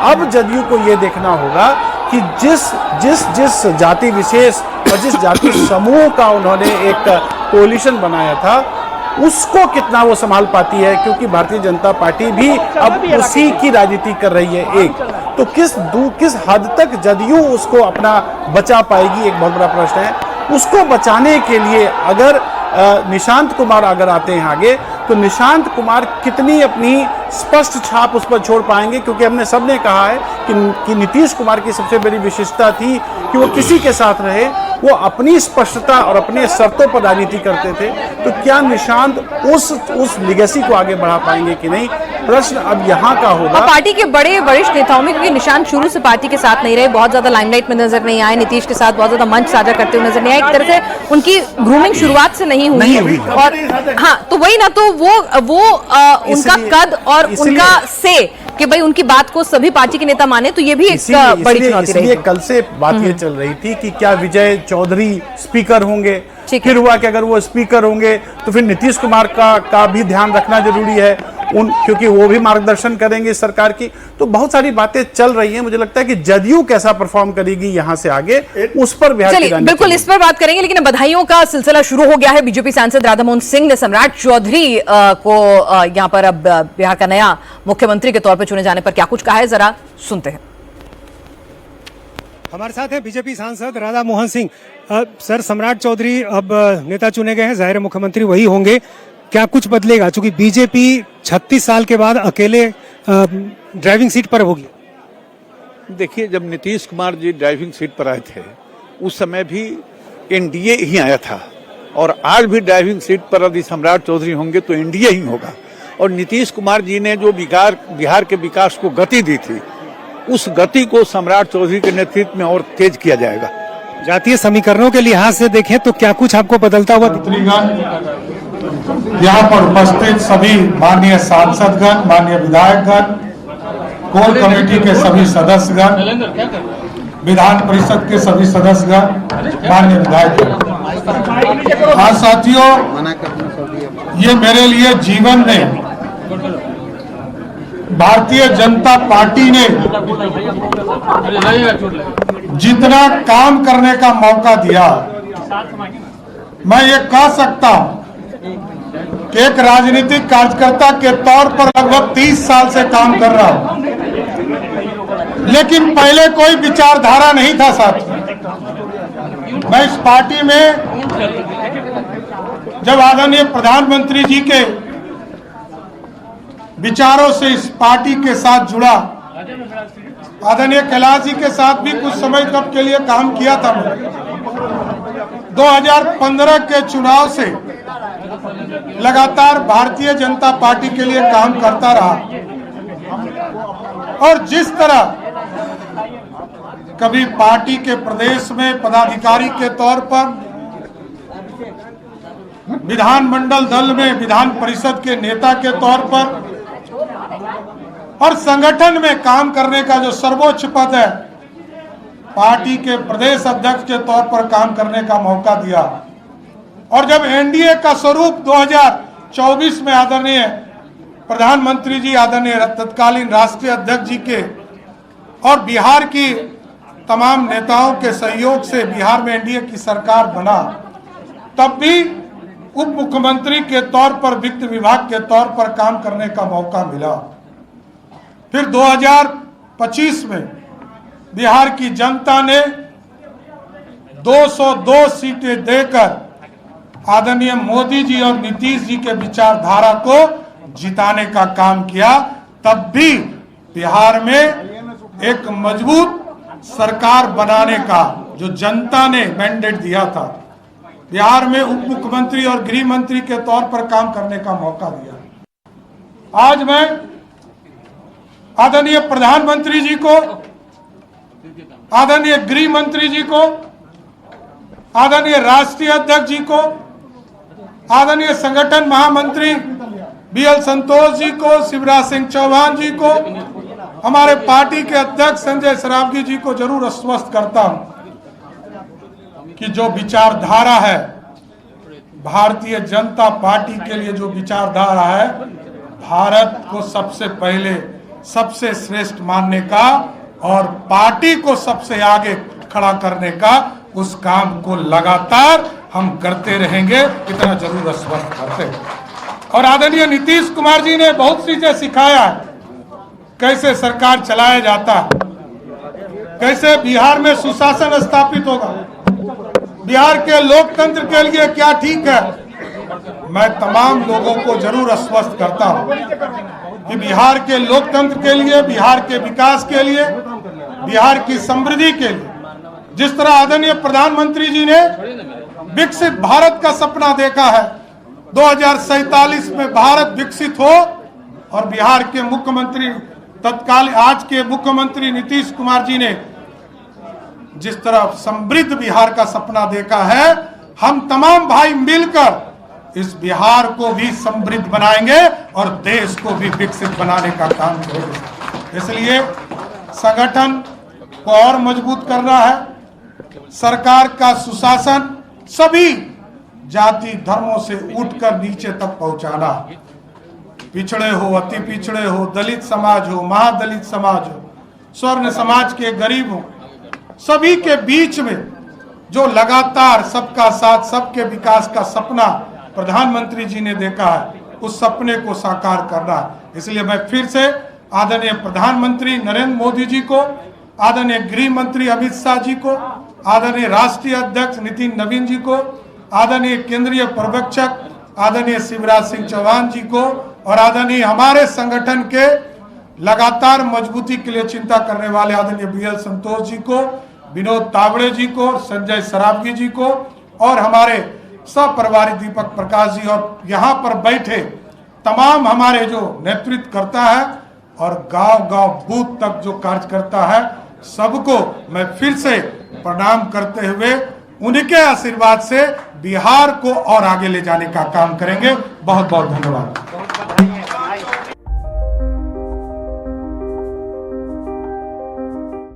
अब जदयू को ये देखना होगा कि जिस जाति विशेष और जिस जाति समूह का उन्होंने एक कोलिशन बनाया था उसको कितना वो संभाल पाती है, क्योंकि भारतीय जनता पार्टी भी अब उसी की राजनीति कर रही है। एक तो किस हद तक जदयू उसको अपना बचा पाएगी, एक बहुत बड़ा प्रश्न है। उसको बचाने के लिए अगर निशांत कुमार अगर आते हैं आगे, तो निशांत कुमार कितनी अपनी स्पष्ट छाप उस पर छोड़ पाएंगे, क्योंकि हमने सबने कहा है कि नीतीश कुमार की सबसे बड़ी विशेषता थी कि वो किसी के साथ रहे, वो अपनी स्पष्टता और अपने शर्तों पर राजनीति करते थे। तो क्या निशांत उस लिगेसी को आगे बढ़ा पाएंगे कि नहीं, प्रश्न अब यहाँ का होगा। पार्टी के बड़े वरिष्ठ नेताओं में, क्योंकि निशांत शुरू से पार्टी के साथ नहीं रहे, बहुत ज्यादा लाइमलाइट में नजर नहीं आए, नीतीश के साथ बहुत ज्यादा मंच साझा करते हुए नजर नहीं आए, एक तरह से उनकी ग्रूमिंग शुरुआत से नहीं हुई। और हाँ, तो वही ना, तो वो उनका कद और उनका से कि भाई उनकी बात को सभी पार्टी के नेता माने, तो ये भी एक बड़ी चुनौती रही। कल से बात ये चल रही थी कि क्या विजय चौधरी स्पीकर होंगे, फिर हुआ कि अगर वो स्पीकर होंगे तो फिर नीतीश कुमार का भी ध्यान रखना जरूरी है, क्योंकि वो भी मार्गदर्शन करेंगे सरकार की। तो बहुत सारी बातें चल रही हैं। मुझे लगता है कि जदयू कैसा परफॉर्म करेगी यहाँ से आगे, उस पर बिल्कुल इस पर बात करेंगे। लेकिन बधाइयों का सिलसिला शुरू हो गया है। बीजेपी सांसद राधामोहन सिंह ने सम्राट चौधरी को यहाँ पर अब बिहार का नया मुख्यमंत्री के तौर पर चुने जाने पर क्या कुछ कहा है, जरा सुनते हैं। हमारे साथ है बीजेपी सांसद राधामोहन सिंह। सर, सम्राट चौधरी अब नेता चुने गए हैं, जाहिर है मुख्यमंत्री वही होंगे। क्या कुछ बदलेगा, चूंकि बीजेपी 36 साल के बाद अकेले ड्राइविंग सीट पर होगी? देखिए, जब नीतीश कुमार जी ड्राइविंग सीट पर आए थे उस समय भी एनडीए ही आया था, और आज भी ड्राइविंग सीट पर यदि सम्राट चौधरी होंगे तो एनडीए ही होगा। और नीतीश कुमार जी ने जो बिहार के विकास को गति दी थी, उस गति को सम्राट चौधरी के नेतृत्व में और तेज किया जाएगा। जातीय समीकरणों के लिहाज से देखें तो क्या कुछ आपको बदलता हुआ? यहाँ पर उपस्थित सभी माननीय सांसदगण, माननीय विधायकगण, कोर कमेटी के सभी सदस्यगण, विधान परिषद के सभी सदस्यगण, माननीय विधायकगण। हाँ साथियों, ये मेरे लिए जीवन में भारतीय जनता पार्टी ने जितना काम करने का मौका दिया, मैं ये कह सकता हूं कि एक राजनीतिक कार्यकर्ता के तौर पर लगभग 30 साल से काम कर रहा हूं, लेकिन पहले कोई विचारधारा नहीं था साथियों। मैं इस पार्टी में जब आदरणीय प्रधानमंत्री जी के विचारों से इस पार्टी के साथ जुड़ा, आदरणीय कैलाश जी के साथ भी कुछ समय तक के लिए काम किया था। 2015 के चुनाव से लगातार भारतीय जनता पार्टी के लिए काम करता रहा, और जिस तरह कभी पार्टी के प्रदेश में पदाधिकारी के तौर पर, विधानमंडल दल में विधान परिषद के नेता के तौर पर, और संगठन में काम करने का जो सर्वोच्च पद है, पार्टी के प्रदेश अध्यक्ष के तौर पर काम करने का मौका दिया। और जब एनडीए का स्वरूप 2024 में आदरणीय प्रधानमंत्री जी, आदरणीय तत्कालीन राष्ट्रीय अध्यक्ष जी के और बिहार की तमाम नेताओं के सहयोग से बिहार में एनडीए की सरकार बना, तब भी उप मुख्यमंत्री के तौर पर वित्त विभाग के तौर पर काम करने का मौका मिला। फिर 2025 में बिहार की जनता ने 202 सीटें देकर आदरणीय मोदी जी और नीतीश जी के विचारधारा को जिताने का काम किया। तब भी बिहार में एक मजबूत सरकार बनाने का जो जनता ने मैंडेट दिया था, बिहार में उप मुख्यमंत्री और गृह मंत्री के तौर पर काम करने का मौका दिया। आज मैं आदरणीय प्रधानमंत्री जी को, आदरणीय गृह मंत्री जी को, आदरणीय राष्ट्रीय अध्यक्ष जी को, आदरणीय संगठन महामंत्री बीएल संतोष जी को, शिवराज सिंह चौहान जी को, हमारे पार्टी के अध्यक्ष संजय सरावगी जी को जरूर आश्वस्त करता हूं कि जो विचारधारा है, भारतीय जनता पार्टी के लिए जो विचारधारा है, भारत को सबसे पहले सबसे श्रेष्ठ मानने का और पार्टी को सबसे आगे खड़ा करने का उस काम को लगातार हम करते रहेंगे, इतना जरूर आश्वस्त करते हैं। और आदरणीय नीतीश कुमार जी ने बहुत चीजें सिखाया है, कैसे सरकार चलाया जाता है, कैसे बिहार में सुशासन स्थापित होगा, बिहार के लोकतंत्र के लिए क्या ठीक है। मैं तमाम लोगों को जरूर आश्वस्त करता हूं कि बिहार के लोकतंत्र के लिए, बिहार के विकास के लिए, बिहार की समृद्धि के लिए, जिस तरह आदरणीय प्रधानमंत्री जी ने विकसित भारत का सपना देखा है, 2047 में भारत विकसित हो, और बिहार के मुख्यमंत्री तत्काल आज के मुख्यमंत्री नीतीश कुमार जी ने जिस तरह समृद्ध बिहार का सपना देखा है, हम तमाम भाई मिलकर इस बिहार को भी समृद्ध बनाएंगे और देश को भी विकसित बनाने का काम करेंगे। इसलिए संगठन को और मजबूत करना है, सरकार का सुशासन सभी जाति धर्मों से उठकर नीचे तक पहुंचाना, पिछड़े हो, अति पिछड़े हो, दलित समाज हो, महादलित समाज हो, स्वर्ण समाज के गरीब हो, सभी के बीच में जो लगातार सबका साथ सबके विकास का सपना प्रधानमंत्री जी ने देखा है, उस सपने को साकार करना। इसलिए मैं फिर से आदरणीय प्रधानमंत्री नरेंद्र मोदी जी को, आदरणीय गृह मंत्री अमित शाह जी को, आदरणीय राष्ट्रीय अध्यक्ष नितिन नवीन जी को, आदरणीय केंद्रीय पर्यवेक्षक आदरणीय शिवराज सिंह चौहान जी को, और आदरणीय हमारे संगठन के लगातार मजबूती के लिए चिंता करने वाले आदरणीय बीएल संतोष जी को, विनोद तावड़े जी को, संजय सरावगी जी को, और हमारे सह दीपक प्रकाश जी, और यहाँ पर बैठे तमाम हमारे जो नेतृत्व करता है और गांव-गांव बूथ तक जो कार्य करता है, सबको मैं फिर से प्रणाम करते हुए उनके आशीर्वाद से बिहार को और आगे ले जाने का काम करेंगे। बहुत बहुत धन्यवाद।